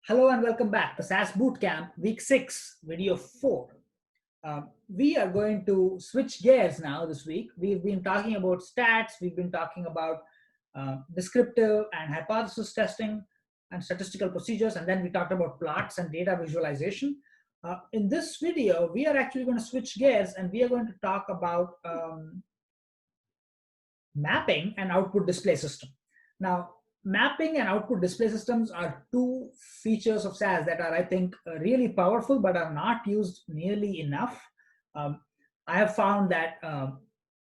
Hello and welcome back to SAS Bootcamp Week 6, Video 4. We are going to switch gears now this week. We've been talking about stats, we've been talking about descriptive and hypothesis testing and statistical procedures, and then we talked about plots and data visualization. In this video, we are actually going to switch gears and we are going to talk about mapping and output display system. Now, mapping and output display systems are two features of SAS that are, I think, really powerful but are not used nearly enough. Um, I have found that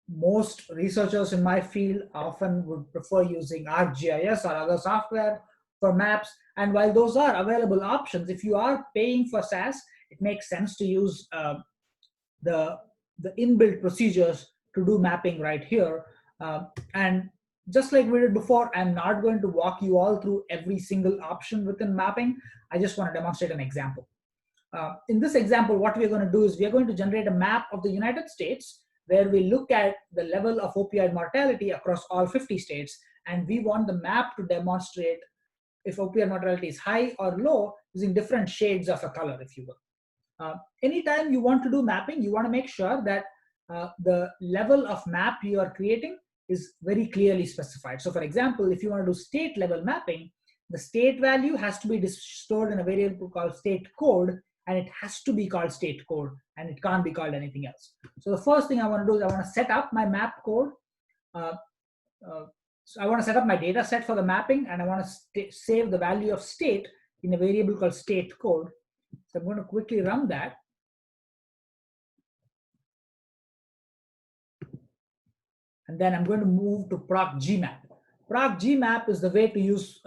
most researchers in my field often would prefer using ArcGIS or other software for maps. And while those are available options, if you are paying for SAS, it makes sense to use the, the inbuilt procedures to do mapping right here. And just like we did before, I'm not going to walk you all through every single option within mapping. I just want to demonstrate an example. In this example, what we're going to do is we're going to generate a map of the United States where we look at the level of opioid mortality across all 50 states. And we want the map to demonstrate if opioid mortality is high or low using different shades of a color, if you will. Anytime you want to do mapping, you want to make sure that the level of map you are creating is very clearly specified. So for example, if you want to do state level mapping, the state value has to be stored in a variable called state code, and it has to be called state code, and it can't be called anything else. So the first thing I want to do is I want to set up my map code. Uh, so I want to set up my data set for the mapping, and I want to save the value of state in a variable called state code. So I'm going to quickly run that. And then I'm going to move to procgmap. Procgmap is the way to use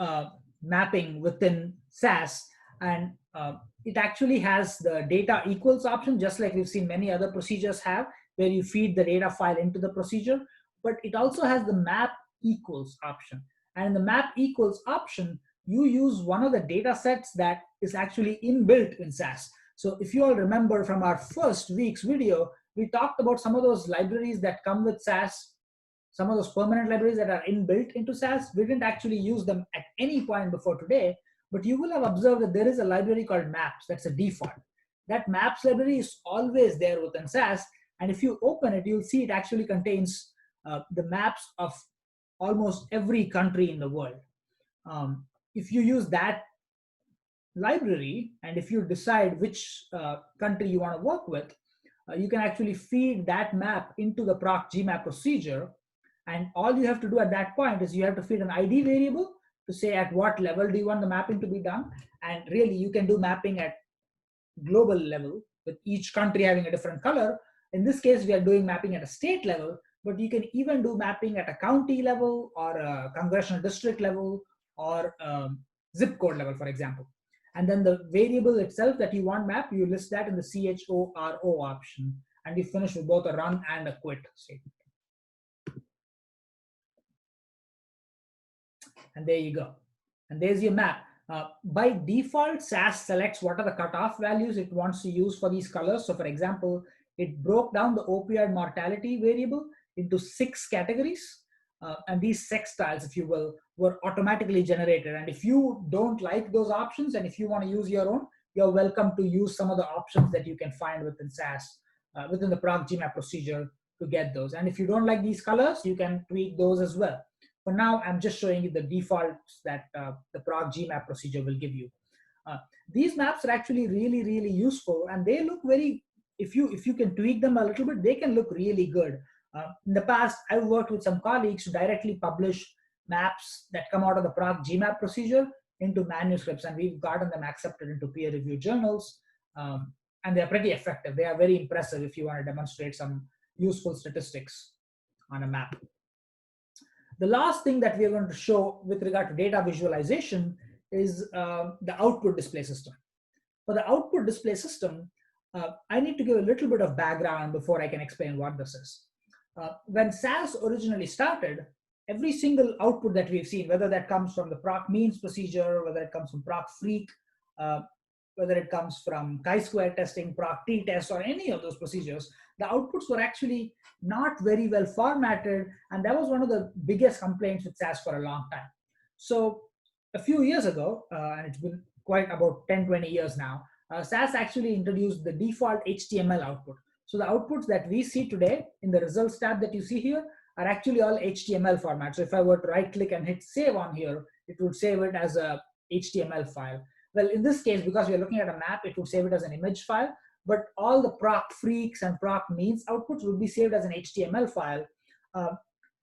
mapping within SAS, and it actually has the data equals option, just like we've seen many other procedures have, where you feed the data file into the procedure, but it also has the map equals option. And in the map equals option, you use one of the data sets that is actually inbuilt in SAS. So if you all remember from our first week's video, we talked about some of those libraries that come with SAS, some of those permanent libraries that are inbuilt into SAS. We didn't actually use them at any point before today, but you will have observed that there is a library called maps that's a default. That maps library is always there within SAS, and if you open it, you'll see it actually contains the maps of almost every country in the world. If you use that library, and if you decide which country you want to work with, you can actually feed that map into the procgmap procedure. And all you have to do at that point is you have to feed an ID variable to say at what level do you want the mapping to be done. And really, you can do mapping at global level with each country having a different color. In this case, we are doing mapping at a state level, but you can even do mapping at a county level or a congressional district level or zip code level, for example. And then the variable itself that you want map, you list that in the CHORO option, and you finish with both a run and a quit statement. And there you go. And there's your map. By default, SAS selects what are the cutoff values it wants to use for these colors. So for example, it broke down the opioid mortality variable into 6 categories. And these sextiles, if you will, were automatically generated. And if you don't like those options, and if you want to use your own, you're welcome to use some of the options that you can find within SAS, within the procgmap procedure to get those. And if you don't like these colors, you can tweak those as well. For now, I'm just showing you the defaults that the procgmap procedure will give you. These maps are actually really, really useful, and they look very, if you can tweak them a little bit, they can look really good. In the past, I've worked with some colleagues to directly publish maps that come out of the procgmap procedure into manuscripts, and we've gotten them accepted into peer-reviewed journals, and they're pretty effective. They are very impressive if you want to demonstrate some useful statistics on a map. The last thing that we are going to show with regard to data visualization is the output display system. For the output display system, I need to give a little bit of background before I can explain what this is. When SAS originally started, every single output that we've seen, whether that comes from the proc means procedure, whether it comes from proc freq, whether it comes from chi-square testing, proc t-test, or any of those procedures, the outputs were actually not very well formatted, and that was one of the biggest complaints with SAS for a long time. So a few years ago, and it's been quite about 10, 20 years now, SAS actually introduced the default HTML output. So the outputs that we see today in the results tab that you see here are actually all HTML format. So if I were to right click and hit save on here, it would save it as a HTML file. Well, in this case, because we are looking at a map, it would save it as an image file, but all the proc freaks and proc means outputs will be saved as an HTML file,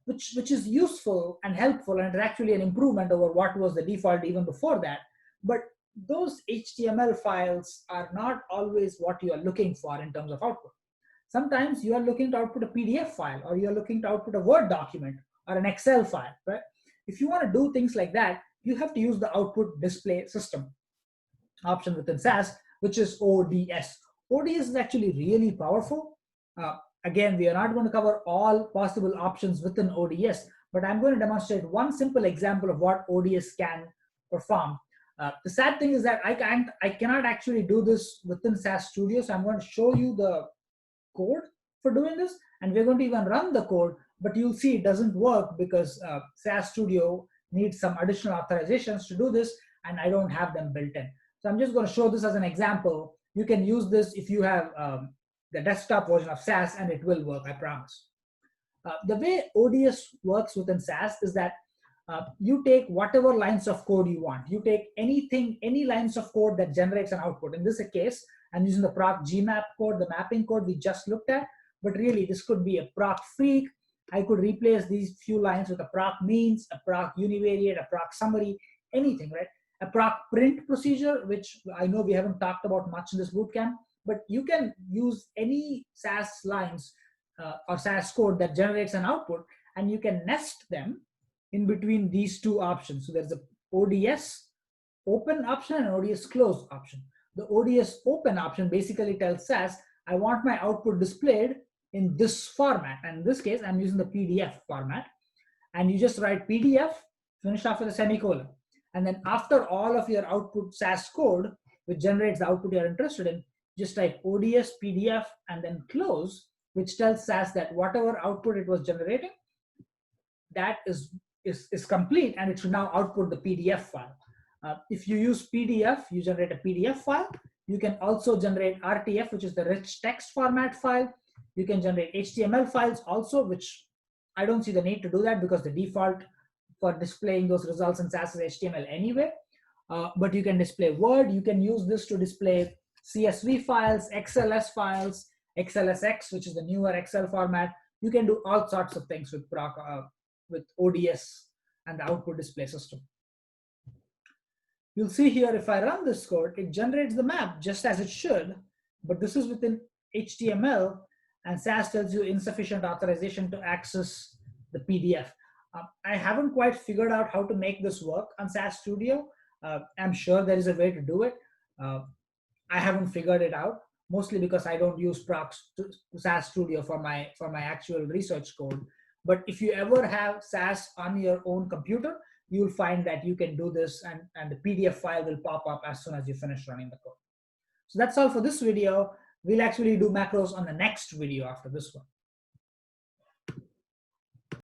which is useful and helpful, and it's actually an improvement over what was the default even before that. But those HTML files are not always what you are looking for in terms of output. Sometimes you are looking to output a PDF file, or you are looking to output a Word document or an Excel file, right? If you want to do things like that, you have to use the output display system option within SAS, which is ODS. ODS is actually really powerful. Again, we are not going to cover all possible options within ODS, but I'm going to demonstrate one simple example of what ODS can perform. The sad thing is that I cannot actually do this within SAS Studio, so I'm going to show you the code for doing this, and we're going to even run the code, but you'll see it doesn't work because SAS Studio needs some additional authorizations to do this, and I don't have them built in. So I'm just going to show this as an example. You can use this if you have the desktop version of SAS, and it will work, I promise. The way ODS works within SAS is that you take whatever lines of code you want. You take any lines of code that generates an output. In this case, I'm using the proc GMap code, the mapping code we just looked at, but really this could be a proc freak. I could replace these few lines with a proc means, a proc univariate, a proc summary, anything, right? A proc print procedure, which I know we haven't talked about much in this bootcamp, but you can use any SAS lines or SAS code that generates an output, and you can nest them in between these two options. So there's a ODS open option and ODS close option. The ODS open option basically tells SAS, I want my output displayed in this format. And in this case, I'm using the PDF format. And you just write PDF, finish off with a semicolon. And then after all of your output SAS code, which generates the output you're interested in, just type ODS PDF and then close, which tells SAS that whatever output it was generating, that is complete, and it should now output the PDF file. If you use PDF, you generate a PDF file. You can also generate RTF, which is the rich text format file. You can generate HTML files also, which I don't see the need to do that because the default for displaying those results in SAS is HTML anyway. But you can display Word. You can use this to display CSV files, XLS files, XLSX, which is the newer Excel format. You can do all sorts of things with ODS and the output display system. You'll see here, if I run this code, it generates the map just as it should, but this is within HTML, and SAS tells you insufficient authorization to access the PDF. I haven't quite figured out how to make this work on SAS Studio. I'm sure there is a way to do it. I haven't figured it out, mostly because I don't use SAS Studio for my actual research code. But if you ever have SAS on your own computer, you'll find that you can do this, and the PDF file will pop up as soon as you finish running the code. So that's all for this video. We'll actually do macros on the next video after this one.